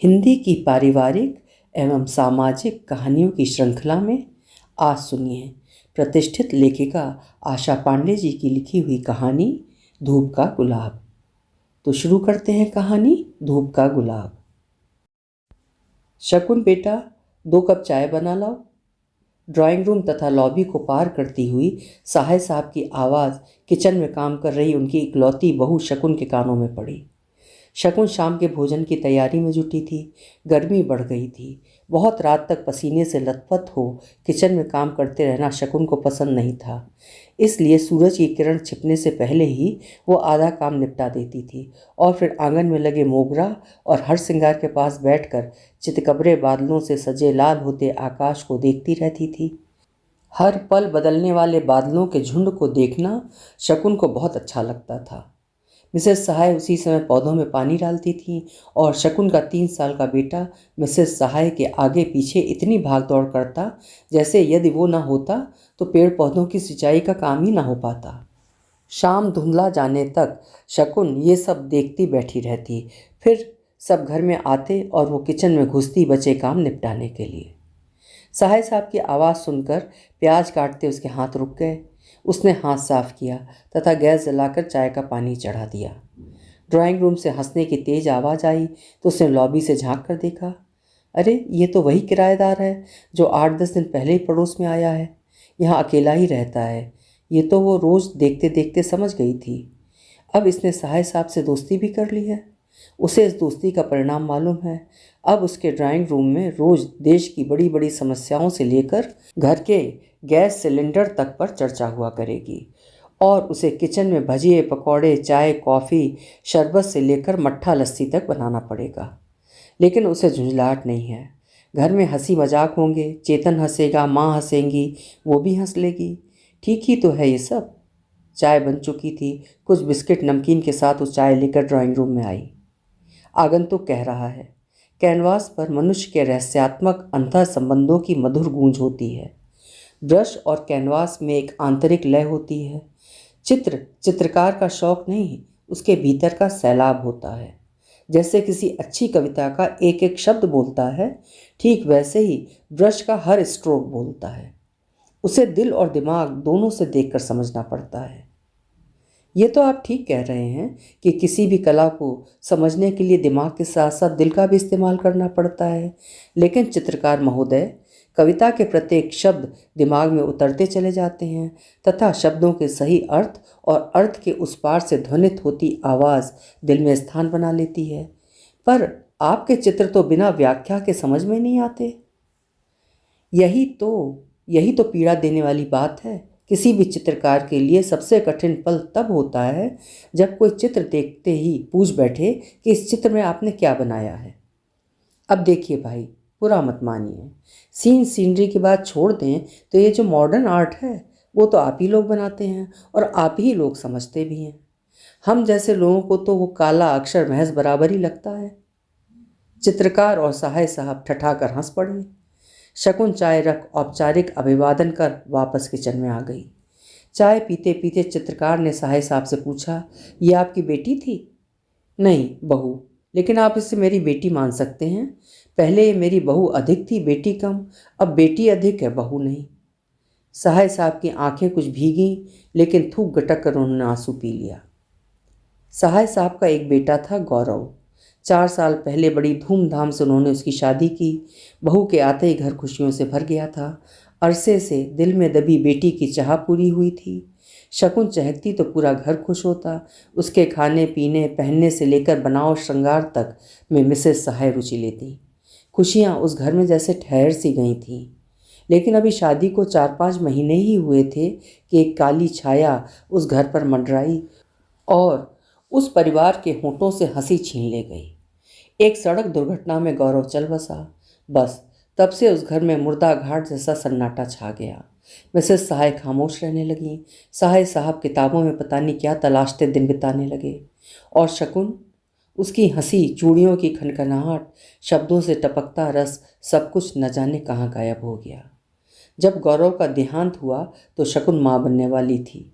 हिंदी की पारिवारिक एवं सामाजिक कहानियों की श्रृंखला में आज सुनिए प्रतिष्ठित लेखिका आशा पांडे जी की लिखी हुई कहानी धूप का गुलाब। तो शुरू करते हैं कहानी धूप का गुलाब। शकुन बेटा, 2 कप चाय बना लाओ। ड्राइंग रूम तथा लॉबी को पार करती हुई साहे साहब की आवाज़ किचन में काम कर रही उनकी इकलौती बहू शकुन के कानों में पड़ी। शकुन शाम के भोजन की तैयारी में जुटी थी। गर्मी बढ़ गई थी। बहुत रात तक पसीने से लथपथ हो किचन में काम करते रहना शकुन को पसंद नहीं था। इसलिए सूरज की किरण छिपने से पहले ही वो आधा काम निपटा देती थी और फिर आंगन में लगे मोगरा और हर श्रृंगार के पास बैठकर चितकबरे बादलों से सजे लाल होते आकाश को देखती रहती थी। हर पल बदलने वाले बादलों के झुंड को देखना शकुन को बहुत अच्छा लगता था। मिसेस सहाय उसी समय पौधों में पानी डालती थीं और शकुन का 3 साल का बेटा मिसेस सहाय के आगे पीछे इतनी भाग दौड़ करता जैसे यदि वो न होता तो पेड़ पौधों की सिंचाई का काम ही ना हो पाता। शाम धुंधला जाने तक शकुन ये सब देखती बैठी रहती। फिर सब घर में आते और वो किचन में घुसती बचे काम निपटाने के लिए। सहाय साहब की आवाज़ सुनकर प्याज काटते उसके हाथ रुक गए। उसने हाथ साफ किया तथा गैस जलाकर चाय का पानी चढ़ा दिया। ड्राइंग रूम से हंसने की तेज आवाज़ आई तो उसने लॉबी से झांक कर देखा। अरे, ये तो वही किराएदार है जो 8-10 दिन पहले ही पड़ोस में आया है। यहाँ अकेला ही रहता है। ये तो वो रोज़ देखते देखते समझ गई थी। अब इसने सहाय साहब से दोस्ती भी कर ली है। उसे इस दोस्ती का परिणाम मालूम है। अब उसके ड्राइंग रूम में रोज़ देश की बड़ी बड़ी समस्याओं से लेकर घर के गैस सिलेंडर तक पर चर्चा हुआ करेगी और उसे किचन में भजिए पकौड़े, चाय, कॉफ़ी, शरबत से लेकर मट्ठा लस्सी तक बनाना पड़ेगा। लेकिन उसे झुंझलाहट नहीं है। घर में हंसी मजाक होंगे, चेतन हंसेगा, माँ हंसेंगी, वो भी हंस लेगी। ठीक ही तो है ये सब। चाय बन चुकी थी। कुछ बिस्किट नमकीन के साथ वो चाय लेकर ड्राइंग रूम में आई। आगंतुक कह रहा है, कैनवास पर मनुष्य के रहस्यात्मक अंतः संबंधों की मधुर गूंज होती है। ब्रश और कैनवास में एक आंतरिक लय होती है। चित्र चित्रकार का शौक नहीं, उसके भीतर का सैलाब होता है। जैसे किसी अच्छी कविता का एक एक शब्द बोलता है, ठीक वैसे ही ब्रश का हर स्ट्रोक बोलता है। उसे दिल और दिमाग दोनों से देखकर समझना पड़ता है। ये तो आप ठीक कह रहे हैं कि किसी भी कला को समझने के लिए दिमाग के साथ साथ दिल का भी इस्तेमाल करना पड़ता है। लेकिन चित्रकार महोदय, कविता के प्रत्येक शब्द दिमाग में उतरते चले जाते हैं तथा शब्दों के सही अर्थ और अर्थ के उस पार से ध्वनित होती आवाज़ दिल में स्थान बना लेती है। पर आपके चित्र तो बिना व्याख्या के समझ में नहीं आते। यही तो पीड़ा देने वाली बात है। किसी भी चित्रकार के लिए सबसे कठिन पल तब होता है जब कोई चित्र देखते ही पूछ बैठे कि इस चित्र में आपने क्या बनाया है। अब देखिए भाई, बुरा मत मानिए। सीनरी की बात छोड़ दें तो ये जो मॉडर्न आर्ट है वो तो आप ही लोग बनाते हैं और आप ही लोग समझते भी हैं। हम जैसे लोगों को तो वो काला अक्षर महज बराबर ही लगता है। चित्रकार और सहाय साहब ठठाकर हंस पड़े। शकुन चाय रख औपचारिक अभिवादन कर वापस किचन में आ गई। चाय पीते पीते चित्रकार ने सहाय साहब से पूछा, ये आपकी बेटी थी? नहीं, बहू, लेकिन आप इसे मेरी बेटी मान सकते हैं। पहले ये मेरी बहू अधिक थी, बेटी कम। अब बेटी अधिक है, बहू नहीं। सहाय साहब की आंखें कुछ भीगी, लेकिन थूक गटक कर उन्होंने आंसू पी लिया। सहाय साहब का एक बेटा था, गौरव। 4 साल पहले बड़ी धूमधाम से उन्होंने उसकी शादी की। बहू के आते ही घर खुशियों से भर गया था। अरसे से दिल में दबी बेटी की चाह पूरी हुई थी। शकुन चहकती तो पूरा घर खुश होता। उसके खाने पीने, पहनने से लेकर बनाव श्रृंगार तक में मिसेस सहाय रुचि लेती। खुशियाँ उस घर में जैसे ठहर सी गई थीं। लेकिन अभी शादी को 4-5 महीने ही हुए थे कि एक काली छाया उस घर पर मंडराई और उस परिवार के होठों से हंसी छीन ले गई। एक सड़क दुर्घटना में गौरव चल बसा। बस तब से उस घर में मुर्दा घाट जैसा सन्नाटा छा गया। मिसेस सहाय खामोश रहने लगी। सहाय साहब किताबों में पता नहीं क्या तलाशते दिन बिताने लगे और शकुन, उसकी हंसी, चूड़ियों की खनखनाहट, शब्दों से टपकता रस, सब कुछ न जाने कहाँ गायब हो गया। जब गौरव का देहांत हुआ तो शकुन माँ बनने वाली थी।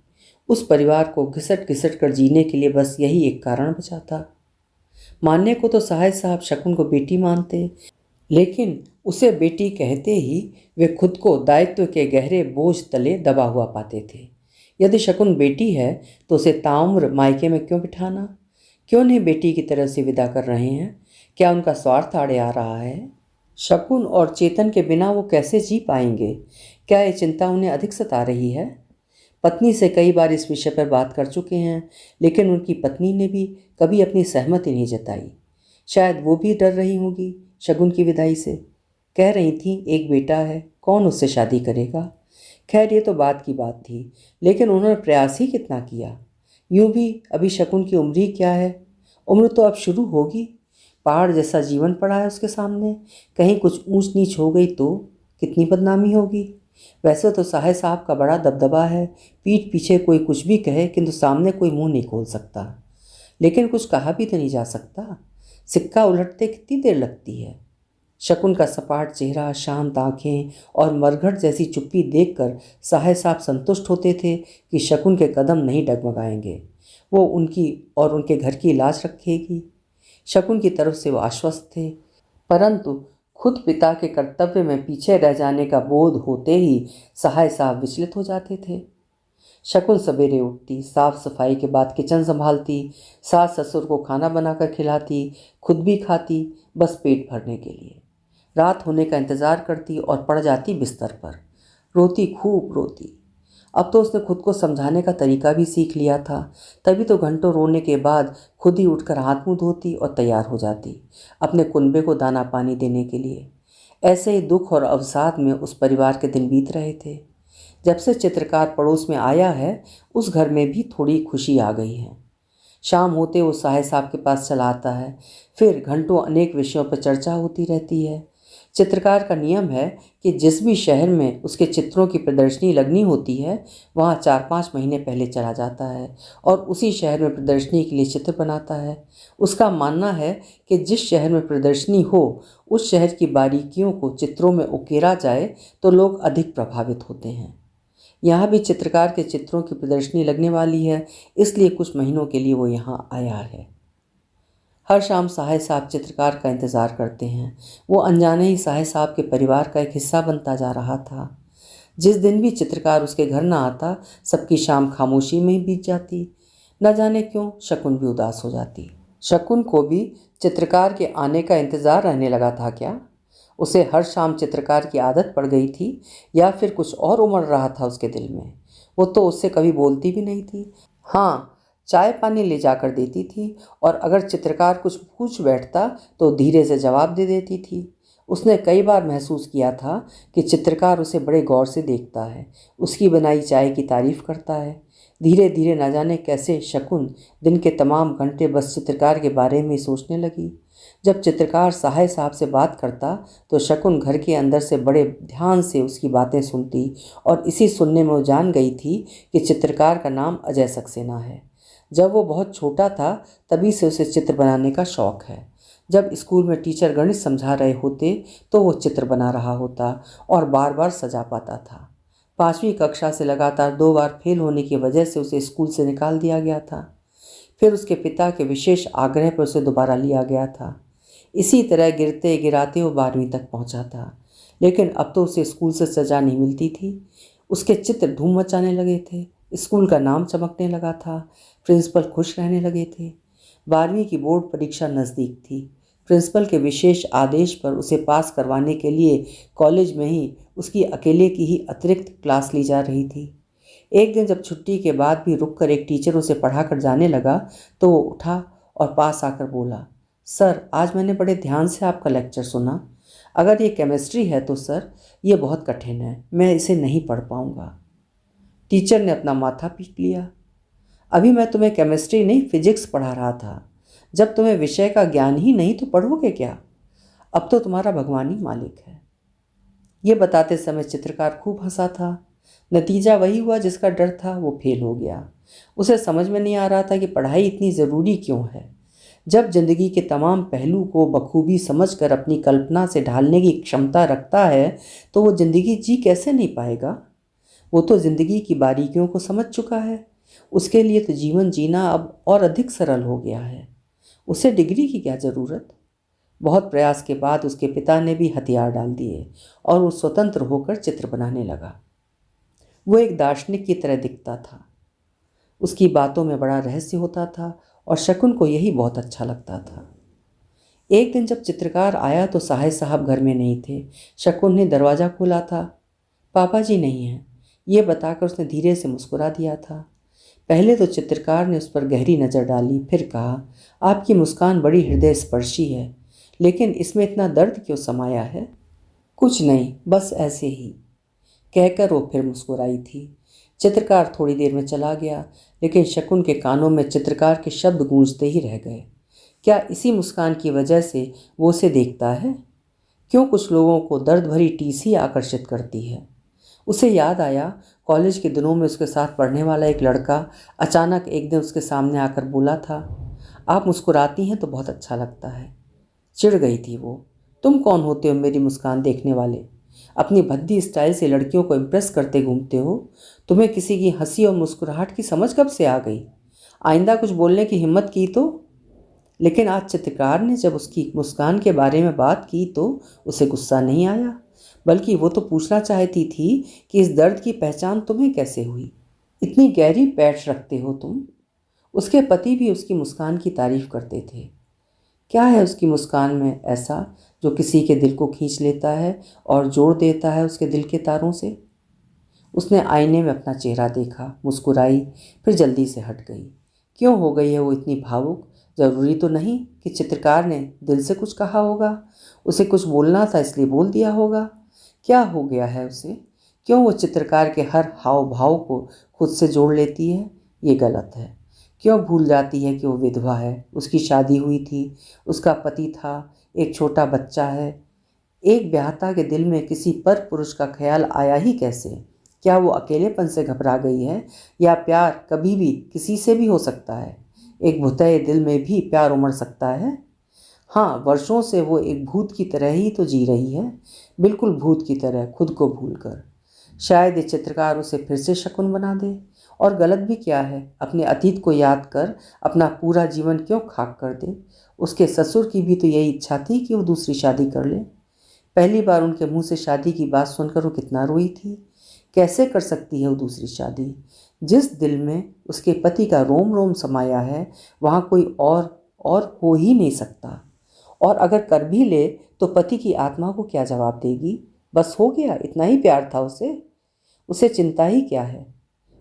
उस परिवार को घिसट घिसट कर जीने के लिए बस यही एक कारण बचा था। मानने को तो सहाय साहब शकुन को बेटी मानते, लेकिन उसे बेटी कहते ही वे खुद को दायित्व के गहरे बोझ तले दबा हुआ पाते थे। यदि शकुन बेटी है तो उसे ताउम्र मायके में क्यों बिठाना? क्यों नहीं बेटी की तरह से विदा कर रहे हैं? क्या उनका स्वार्थ आड़े आ रहा है? शकुन और चेतन के बिना वो कैसे जी पाएंगे? क्या ये चिंता उन्हें अधिक सता रही है? पत्नी से कई बार इस विषय पर बात कर चुके हैं, लेकिन उनकी पत्नी ने भी कभी अपनी सहमति नहीं जताई। शायद वो भी डर रही होगी शगुन की विदाई से। कह रही थी एक बेटा है, कौन उससे शादी करेगा। खैर ये तो बात की बात थी, लेकिन उन्होंने प्रयास ही कितना किया। यूं भी अभी शकुन की उम्र ही क्या है, उम्र तो अब शुरू होगी। पहाड़ जैसा जीवन पड़ा है उसके सामने, कहीं कुछ ऊंच नीच हो गई तो कितनी बदनामी होगी। वैसे तो साहे साहब का बड़ा दबदबा है, पीठ पीछे कोई कुछ भी कहे किंतु सामने कोई मुंह नहीं खोल सकता। लेकिन कुछ कहा भी तो नहीं जा सकता, सिक्का उलटते कितनी देर लगती है। शकुन का सपाट चेहरा, शांत आंखें और मरघट जैसी चुप्पी देखकर साहे साहब संतुष्ट होते थे कि शकुन के कदम नहीं डगमगाएंगे, वो उनकी और उनके घर की लाज रखेगी। शकुन की तरफ से वो आश्वस्त थे, परंतु खुद पिता के कर्तव्य में पीछे रह जाने का बोध होते ही सहाय साहब विचलित हो जाते थे। शकुन सवेरे उठती, साफ सफाई के बाद किचन संभालती, सास ससुर को खाना बनाकर खिलाती, खुद भी खाती, बस पेट भरने के लिए। रात होने का इंतज़ार करती और पड़ जाती बिस्तर पर। रोती, खूब रोती। अब तो उसने खुद को समझाने का तरीका भी सीख लिया था, तभी तो घंटों रोने के बाद खुद ही उठकर हाथ मुंह धोती और तैयार हो जाती अपने कुनबे को दाना पानी देने के लिए। ऐसे ही दुख और अवसाद में उस परिवार के दिन बीत रहे थे। जब से चित्रकार पड़ोस में आया है, उस घर में भी थोड़ी खुशी आ गई है। शाम होते वो साहे साहब के पास चला आता है, फिर घंटों अनेक विषयों पर चर्चा होती रहती है। चित्रकार का नियम है कि जिस भी शहर में उसके चित्रों की प्रदर्शनी लगनी होती है, वहाँ 4-5 महीने पहले चला जाता है और उसी शहर में प्रदर्शनी के लिए चित्र बनाता है। उसका मानना है कि जिस शहर में प्रदर्शनी हो, उस शहर की बारीकियों को चित्रों में उकेरा जाए तो लोग अधिक प्रभावित होते हैं। यहाँ भी चित्रकार के चित्रों की प्रदर्शनी लगने वाली है, इसलिए कुछ महीनों के लिए वो यहाँ आया है। हर शाम साहे साहब चित्रकार का इंतज़ार करते हैं। वो अनजाने ही साहे साहब के परिवार का एक हिस्सा बनता जा रहा था। जिस दिन भी चित्रकार उसके घर न आता, सबकी शाम खामोशी में ही बीत जाती। न जाने क्यों शकुन भी उदास हो जाती। शकुन को भी चित्रकार के आने का इंतज़ार रहने लगा था क्या? उसे हर शाम चित्रकार की आदत पड़ गई थी, या फिर कुछ और उमड़ रहा था उसके दिल में? वो तो उससे कभी बोलती भी नहीं थी। हाँ, चाय पानी ले जाकर देती थी, और अगर चित्रकार कुछ पूछ बैठता तो धीरे से जवाब दे देती थी। उसने कई बार महसूस किया था कि चित्रकार उसे बड़े गौर से देखता है, उसकी बनाई चाय की तारीफ करता है। धीरे धीरे न जाने कैसे शकुन दिन के तमाम घंटे बस चित्रकार के बारे में सोचने लगी। जब चित्रकार साहे साहब से बात करता तो शकुन घर के अंदर से बड़े ध्यान से उसकी बातें सुनती, और इसी सुनने में वो जान गई थी कि चित्रकार का नाम अजय सक्सेना है। जब वो बहुत छोटा था तभी से उसे चित्र बनाने का शौक़ है। जब स्कूल में टीचर गणित समझा रहे होते तो वो चित्र बना रहा होता और बार बार सजा पाता था। 5वीं कक्षा से लगातार 2 बार फेल होने की वजह से उसे स्कूल से निकाल दिया गया था। फिर उसके पिता के विशेष आग्रह पर उसे दोबारा लिया गया था। इसी तरह गिरते गिराते वो 12वीं तक पहुंचा था, लेकिन अब तो उसे स्कूल से सजा नहीं मिलती थी। उसके चित्र धूम मचाने लगे थे, स्कूल का नाम चमकने लगा था, प्रिंसिपल खुश रहने लगे थे। 12वीं की बोर्ड परीक्षा नज़दीक थी। प्रिंसिपल के विशेष आदेश पर उसे पास करवाने के लिए कॉलेज में ही उसकी अकेले की ही अतिरिक्त क्लास ली जा रही थी। एक दिन जब छुट्टी के बाद भी रुककर एक टीचर उसे पढ़ा कर जाने लगा तो वो उठा और पास आकर बोला, सर आज मैंने बड़े ध्यान से आपका लेक्चर सुना। अगर ये केमिस्ट्री है तो सर ये बहुत कठिन है, मैं इसे नहीं पढ़ पाऊँगा। टीचर ने अपना माथा पीट लिया। अभी मैं तुम्हें केमिस्ट्री नहीं फिजिक्स पढ़ा रहा था। जब तुम्हें विषय का ज्ञान ही नहीं तो पढ़ोगे क्या? अब तो तुम्हारा भगवान ही मालिक है। ये बताते समय चित्रकार खूब हंसा था। नतीजा वही हुआ जिसका डर था, वो फेल हो गया। उसे समझ में नहीं आ रहा था कि पढ़ाई इतनी ज़रूरी क्यों है। जब जिंदगी के तमाम पहलू को बखूबी समझकर अपनी कल्पना से ढालने की क्षमता रखता है तो वो ज़िंदगी जी कैसे नहीं पाएगा। वो तो ज़िंदगी की बारीकियों को समझ चुका है। उसके लिए तो जीवन जीना अब और अधिक सरल हो गया है। उसे डिग्री की क्या ज़रूरत। बहुत प्रयास के बाद उसके पिता ने भी हथियार डाल दिए और वो स्वतंत्र होकर चित्र बनाने लगा। वो एक दार्शनिक की तरह दिखता था। उसकी बातों में बड़ा रहस्य होता था और शकुन को यही बहुत अच्छा लगता था। एक दिन जब चित्रकार आया तो साहिब साहब घर में नहीं थे। शकुन ने दरवाज़ा खोला था। पापा जी नहीं हैं, ये बताकर उसने धीरे से मुस्कुरा दिया था। पहले तो चित्रकार ने उस पर गहरी नज़र डाली, फिर कहा, आपकी मुस्कान बड़ी हृदय स्पर्शी है, लेकिन इसमें इतना दर्द क्यों समाया है। कुछ नहीं, बस ऐसे ही, कहकर वो फिर मुस्कुराई थी। चित्रकार थोड़ी देर में चला गया, लेकिन शकुन के कानों में चित्रकार के शब्द गूंजते ही रह गए। क्या इसी मुस्कान की वजह से वो उसे देखता है? क्यों कुछ लोगों को दर्द भरी टीसी आकर्षित करती है? उसे याद आया, कॉलेज के दिनों में उसके साथ पढ़ने वाला एक लड़का अचानक एक दिन उसके सामने आकर बोला था, आप मुस्कुराती हैं तो बहुत अच्छा लगता है। चिढ़ गई थी वो। तुम कौन होते हो मेरी मुस्कान देखने वाले? अपनी भद्दी स्टाइल से लड़कियों को इम्प्रेस करते घूमते हो। तुम्हें किसी की हंसी और मुस्कुराहट की समझ कब से आ गई? आइंदा कुछ बोलने की हिम्मत की तो। लेकिन आज चित्रकार ने जब उसकी मुस्कान के बारे में बात की तो उसे गुस्सा नहीं आया, बल्कि वो तो पूछना चाहती थी कि इस दर्द की पहचान तुम्हें कैसे हुई? इतनी गहरी पैठ रखते हो तुम। उसके पति भी उसकी मुस्कान की तारीफ करते थे। क्या है उसकी मुस्कान में ऐसा जो किसी के दिल को खींच लेता है और जोड़ देता है उसके दिल के तारों से? उसने आईने में अपना चेहरा देखा, मुस्कुराई, फिर जल्दी से हट गई। क्यों हो गई है वो इतनी भावुक? ज़रूरी तो नहीं कि चित्रकार ने दिल से कुछ कहा होगा। उसे कुछ बोलना था इसलिए बोल दिया होगा। क्या हो गया है उसे? क्यों वो चित्रकार के हर हाव भाव को खुद से जोड़ लेती है? ये गलत है। क्यों भूल जाती है कि वो विधवा है, उसकी शादी हुई थी, उसका पति था, एक छोटा बच्चा है। एक ब्याहता के दिल में किसी पर पुरुष का ख्याल आया ही कैसे? क्या वो अकेलेपन से घबरा गई है, या प्यार कभी भी किसी से भी हो सकता है? एक भुतए दिल में भी प्यार उमड़ सकता है। हाँ, वर्षों से वो एक भूत की तरह ही तो जी रही है, बिल्कुल भूत की तरह, खुद को भूलकर। शायद ये चित्रकार उसे फिर से शकुन बना दे। और गलत भी क्या है? अपने अतीत को याद कर अपना पूरा जीवन क्यों खाक कर दे? उसके ससुर की भी तो यही इच्छा थी कि वो दूसरी शादी कर ले। पहली बार उनके मुंह से शादी की बात सुनकर वो कितना रोई थी। कैसे कर सकती है वो दूसरी शादी? जिस दिल में उसके पति का रोम रोम समाया है, वहाँ कोई और हो ही नहीं सकता। और अगर कर भी ले तो पति की आत्मा को क्या जवाब देगी? बस हो गया, इतना ही प्यार था उसे। उसे चिंता ही क्या है?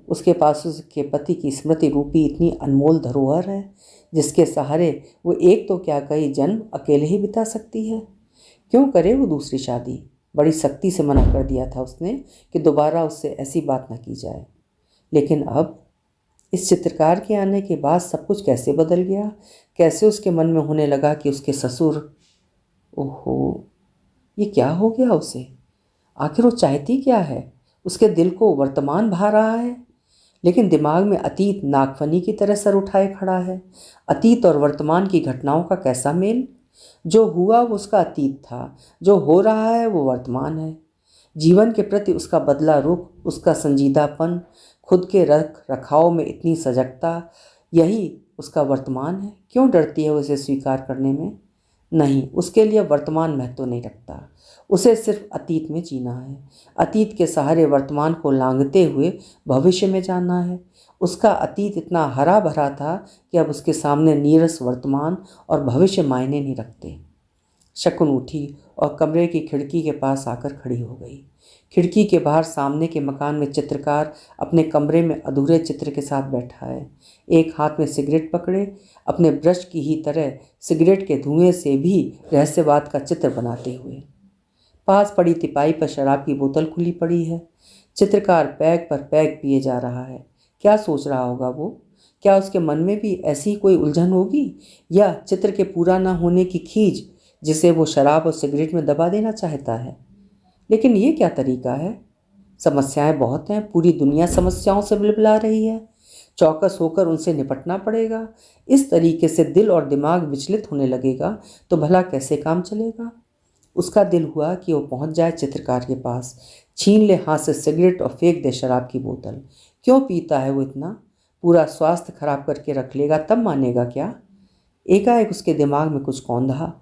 उसके पास उसके पति की स्मृति रूपी इतनी अनमोल धरोहर है, जिसके सहारे वो एक तो क्या कई जन्म अकेले ही बिता सकती है। क्यों करे वो दूसरी शादी? बड़ी सख्ती से मना कर दिया था उसने कि दोबारा उससे ऐसी बात न की जाए। लेकिन अब इस चित्रकार के आने के बाद सब कुछ कैसे बदल गया। कैसे उसके मन में होने लगा कि उसके ससुर। ओहो, ये क्या हो गया उसे? आखिर वो चाहती क्या है? उसके दिल को वर्तमान भा रहा है, लेकिन दिमाग में अतीत नागफनी की तरह सर उठाए खड़ा है। अतीत और वर्तमान की घटनाओं का कैसा मेल? जो हुआ वो उसका अतीत था, जो हो रहा है वो वर्तमान है। जीवन के प्रति उसका बदला रुख, उसका संजीदापन, खुद के रख रखाव में इतनी सजगता, यही उसका वर्तमान है। क्यों डरती है उसे स्वीकार करने में? नहीं, उसके लिए वर्तमान महत्व नहीं रखता। उसे सिर्फ अतीत में जीना है। अतीत के सहारे वर्तमान को लांघते हुए भविष्य में जाना है। उसका अतीत इतना हरा भरा था कि अब उसके सामने नीरस वर्तमान और भविष्य मायने नहीं रखते। शकुन उठी और कमरे की खिड़की के पास आकर खड़ी हो गई। खिड़की के बाहर सामने के मकान में चित्रकार अपने कमरे में अधूरे चित्र के साथ बैठा है, एक हाथ में सिगरेट पकड़े, अपने ब्रश की ही तरह सिगरेट के धुएं से भी रहस्यवाद का चित्र बनाते हुए। पास पड़ी तिपाई पर शराब की बोतल खुली पड़ी है। चित्रकार पैग पर पैग पिए जा रहा है। क्या सोच रहा होगा वो? क्या उसके मन में भी ऐसी कोई उलझन होगी, या चित्र के पूरा न होने की खींच जिसे वो शराब और सिगरेट में दबा देना चाहता है? लेकिन ये क्या तरीका है? समस्याएं बहुत हैं, पूरी दुनिया समस्याओं से बिलबिला रही है। चौकस होकर उनसे निपटना पड़ेगा। इस तरीके से दिल और दिमाग विचलित होने लगेगा तो भला कैसे काम चलेगा? उसका दिल हुआ कि वो पहुंच जाए चित्रकार के पास, छीन ले हाथ से सिगरेट और फेंक दे शराब की बोतल। क्यों पीता है वो इतना? पूरा स्वास्थ्य खराब करके रख लेगा तब मानेगा क्या? एकाएक उसके दिमाग में कुछ कौंधा।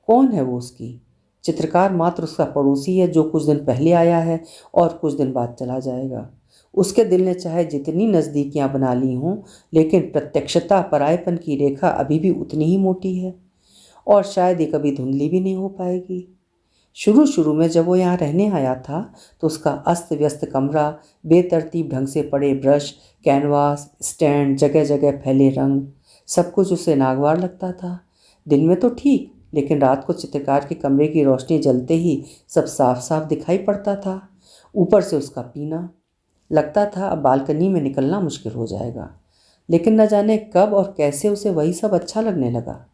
कौन है वो उसकी? चित्रकार मात्र उसका पड़ोसी है जो कुछ दिन पहले आया है और कुछ दिन बाद चला जाएगा। उसके दिल ने चाहे जितनी नज़दीकियां बना ली हों, लेकिन प्रत्यक्षता परायपन की रेखा अभी भी उतनी ही मोटी है, और शायद ये कभी धुंधली भी नहीं हो पाएगी। शुरू शुरू में जब वो यहाँ रहने आया था तो उसका अस्त व्यस्त कमरा, बेतरतीब ढंग से पड़े ब्रश, कैनवास, स्टैंड, जगह जगह फैले रंग, सब कुछ उसे नागवार लगता था। दिन में तो ठीक, लेकिन रात को चित्रकार के कमरे की रोशनी जलते ही सब साफ साफ दिखाई पड़ता था। ऊपर से उसका पीना। लगता था अब बालकनी में निकलना मुश्किल हो जाएगा। लेकिन न जाने कब और कैसे उसे वही सब अच्छा लगने लगा।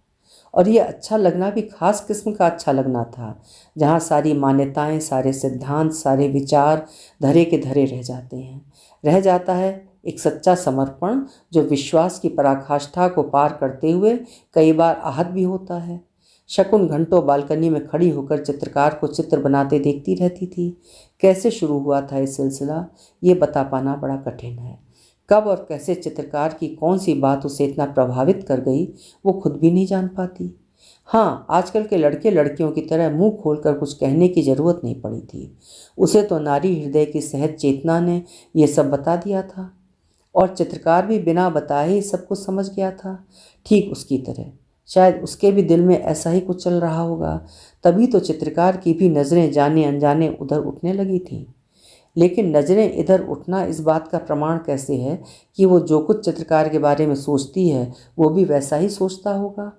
और ये अच्छा लगना भी खास किस्म का अच्छा लगना था, जहाँ सारी मान्यताएं, सारे सिद्धांत, सारे विचार धरे के धरे रह जाते हैं। रह जाता है एक सच्चा समर्पण जो विश्वास की पराकाष्ठा को पार करते हुए कई बार आहत भी होता है। शकुन घंटों बालकनी में खड़ी होकर चित्रकार को चित्र बनाते देखती रहती थी। कैसे शुरू हुआ था ये सिलसिला, ये बता पाना बड़ा कठिन है। कब और कैसे चित्रकार की कौन सी बात उसे इतना प्रभावित कर गई, वो खुद भी नहीं जान पाती। हाँ, आजकल के लड़के लड़कियों की तरह मुंह खोलकर कुछ कहने की जरूरत नहीं पड़ी थी। उसे तो नारी हृदय की सहज चेतना ने ये सब बता दिया था, और चित्रकार भी बिना बताए ही सब कुछ समझ गया था, ठीक उसकी तरह। शायद उसके भी दिल में ऐसा ही कुछ चल रहा होगा, तभी तो चित्रकार की भी नज़रें जाने अनजाने उधर उठने लगी थीं। लेकिन नज़रें इधर उठना इस बात का प्रमाण कैसे है कि वो जो कुछ चित्रकार के बारे में सोचती है वो भी वैसा ही सोचता होगा?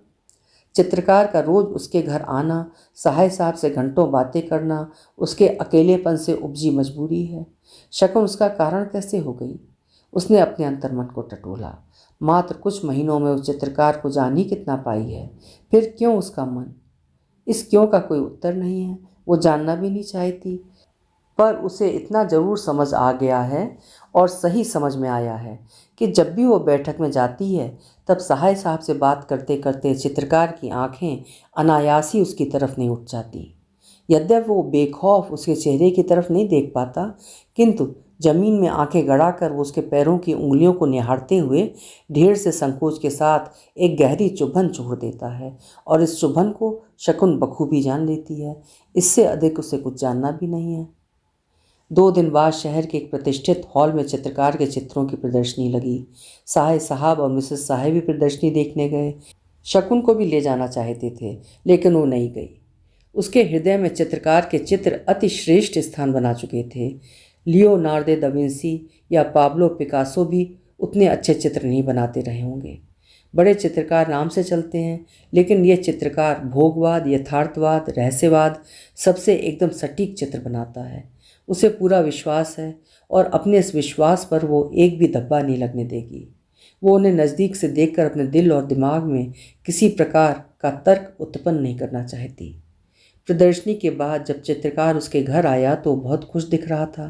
चित्रकार का रोज़ उसके घर आना, सहाय साहब से घंटों बातें करना, उसके अकेलेपन से उपजी मजबूरी है। शकुन उसका कारण कैसे हो गई? उसने अपने अंतर्मन को टटोला। मात्र कुछ महीनों में उस चित्रकार को जान ही कितना पाई है। फिर क्यों उसका मन? इस क्यों का कोई उत्तर नहीं है। वो जानना भी नहीं चाहती, पर उसे इतना ज़रूर समझ आ गया है, और सही समझ में आया है, कि जब भी वो बैठक में जाती है तब सहाय साहब से बात करते करते चित्रकार की आंखें अनायास ही उसकी तरफ नहीं उठ जाती। यद्यपि वो बेखौफ उसके चेहरे की तरफ नहीं देख पाता, किंतु जमीन में आंखें गड़ाकर वो उसके पैरों की उंगलियों को निहारते हुए ढेर से संकोच के साथ एक गहरी चुभन छोड़ देता है, और इस चुभन को शकुन बखूबी जान लेती है। इससे अधिक उसे कुछ जानना भी नहीं है। 2 दिन बाद शहर के एक प्रतिष्ठित हॉल में चित्रकार के चित्रों की प्रदर्शनी लगी। साहे साहब और मिसेस साहेब भी प्रदर्शनी देखने गए। शकुन को भी ले जाना चाहते थे, लेकिन वो नहीं गई। उसके हृदय में चित्रकार के चित्र अति श्रेष्ठ स्थान बना चुके थे। लियोनार्दो दा विंसी या पाब्लो पिकासो भी उतने अच्छे चित्र नहीं बनाते रहे होंगे। बड़े चित्रकार नाम से चलते हैं, लेकिन ये चित्रकार भोगवाद, यथार्थवाद, रहस्यवाद सबसे एकदम सटीक चित्र बनाता है। उसे पूरा विश्वास है, और अपने इस विश्वास पर वो एक भी धब्बा नहीं लगने देगी। वो उन्हें नज़दीक से देखकर अपने दिल और दिमाग में किसी प्रकार का तर्क उत्पन्न नहीं करना चाहती। प्रदर्शनी के बाद जब चित्रकार उसके घर आया तो बहुत खुश दिख रहा था।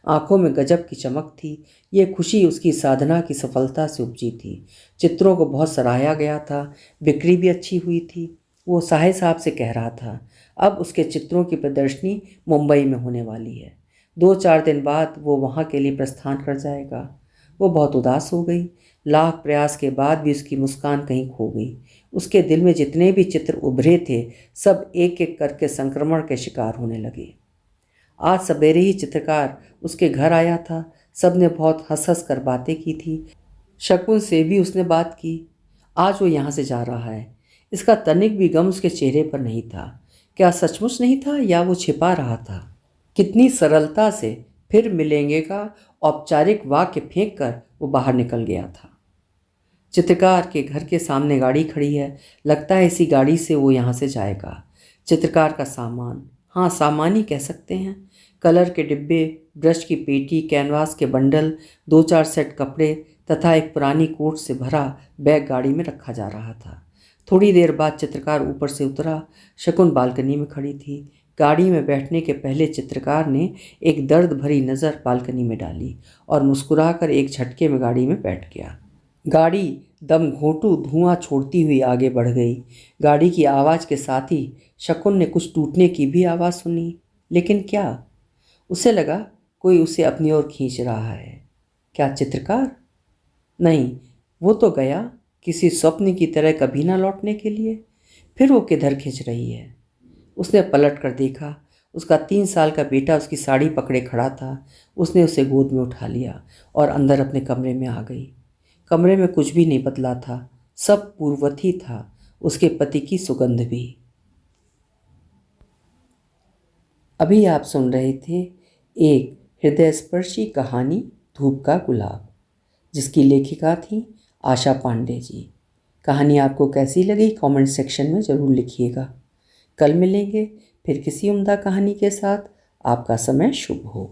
आंखों में गजब की चमक थी। ये खुशी उसकी साधना की सफलता से उपजी थी। चित्रों को बहुत सराहा गया था, बिक्री भी अच्छी हुई थी। वो साहे साहब से कह रहा था, अब उसके चित्रों की प्रदर्शनी मुंबई में होने वाली है। 2-4 दिन बाद वो वहाँ के लिए प्रस्थान कर जाएगा। वो बहुत उदास हो गई। लाख प्रयास के बाद भी उसकी मुस्कान कहीं खो गई। उसके दिल में जितने भी चित्र उभरे थे, सब एक एक करके संक्रमण के शिकार होने लगे। आज सवेरे ही चित्रकार उसके घर आया था। सब ने बहुत हंस हंस कर बातें की थी। शकुन से भी उसने बात की। आज वो यहाँ से जा रहा है, इसका तनिक भी गम उसके चेहरे पर नहीं था। क्या सचमुच नहीं था, या वो छिपा रहा था? कितनी सरलता से फिर मिलेंगे का औपचारिक वाक्य फेंक कर वो बाहर निकल गया था। चित्रकार के घर के सामने गाड़ी खड़ी है। लगता है इसी गाड़ी से वो यहाँ से जाएगा। चित्रकार का सामान, हाँ सामान ही कह सकते हैं। कलर के डिब्बे, ब्रश की पेटी, कैनवास के बंडल, 2-4 सेट कपड़े तथा एक पुरानी कोट से भरा बैग गाड़ी में रखा जा रहा था। थोड़ी देर बाद चित्रकार ऊपर से उतरा। शकुन बालकनी में खड़ी थी। गाड़ी में बैठने के पहले चित्रकार ने एक दर्द भरी नज़र बालकनी में डाली और मुस्कुराकर एक झटके में गाड़ी में बैठ गया। गाड़ी दम घोंटू धुआं छोड़ती हुई आगे बढ़ गई। गाड़ी की आवाज़ के साथ ही शकुन ने कुछ टूटने की भी आवाज़ सुनी। लेकिन क्या? उसे लगा कोई उसे अपनी ओर खींच रहा है। क्या चित्रकार? नहीं, वो तो गया, किसी स्वप्न की तरह कभी ना लौटने के लिए। फिर वो किधर खिंच रही है। उसने पलट कर देखा। उसका 3 साल का बेटा उसकी साड़ी पकड़े खड़ा था। उसने उसे गोद में उठा लिया और अंदर अपने कमरे में आ गई। कमरे में कुछ भी नहीं बदला था, सब पूर्ववत ही था, उसके पति की सुगंध भी। अभी आप सुन रहे थे एक हृदयस्पर्शी कहानी, धूप का गुलाब, जिसकी लेखिका थी आशा पांडे जी। कहानी आपको कैसी लगी कमेंट सेक्शन में ज़रूर लिखिएगा। कल मिलेंगे फिर किसी उम्दा कहानी के साथ। आपका समय शुभ हो।